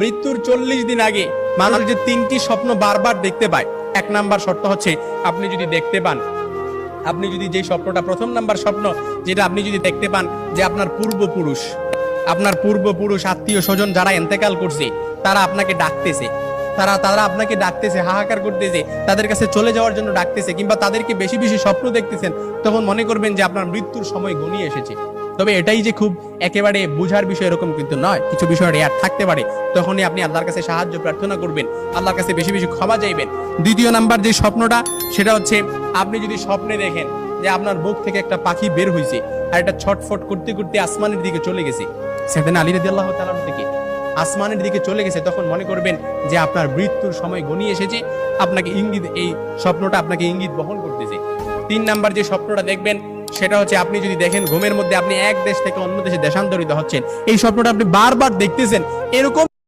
মৃত্যুর 40 দিন আগে মানুষ যে 3টি স্বপ্ন বারবার দেখতে পায়, 1 নাম্বার শর্ত হচ্ছে আপনি যদি দেখতে পান, আপনি যদি যে স্বপ্নটা, প্রথম নাম্বার স্বপ্ন যেটা আপনি যদি দেখতে পান যে আপনার পূর্বপুরুষ আত্মীয় স্বজন যারা ইন্তেকাল করছে তারা আপনাকে ডাকতেছে, তারা আপনাকে ডাকতেছে, হাহাকার করতেছে, তাদের কাছে চলে যাওয়ার জন্য ডাকতেছে, কিংবা তাদেরকে বেশি বেশি স্বপ্ন দেখতেছেন, তখন মনে করবেন যে আপনার মৃত্যুর সময় ঘনিয়ে এসেছে। তবে এটাই যে খুব একেবারে বুঝার বিষয় এরকম কিন্তু নয়, কিছু বিষয় রেয়ার থাকতে পারে। তখনই আপনি আল্লাহর কাছে সাহায্য প্রার্থনা করবেন, আল্লাহর কাছে বেশি বেশি ক্ষমা চাইবেন। দ্বিতীয় নাম্বার যে স্বপ্নটা সেটা হচ্ছে আপনি যদি স্বপ্নে দেখেন যে আপনার বুক থেকে একটা পাখি বের হয়েছে আর এটা ছটফট করতে করতে আসমানের দিকে চলে গেছে, সাইয়েদনা আলী রাদিয়াল্লাহু তাআলা থেকে আসমানের দিকে চলে গেছে, তখন মনে করবেন যে আপনার মৃত্যুর সময় ঘনিয়ে এসেছে। আপনাকে ইঙ্গিত, এই স্বপ্নটা আপনাকে ইঙ্গিত বহন করতেছে। 3 নাম্বার যে স্বপ্নটা দেখবেন সেটা হচ্ছে আপনি যদি দেখেন ঘুমের মধ্যে আপনি এক দেশ থেকে অন্য দেশে দেশান্তরিত হচ্ছেন, এই স্বপ্নটা আপনি বারবার দেখতেছেন, এরকম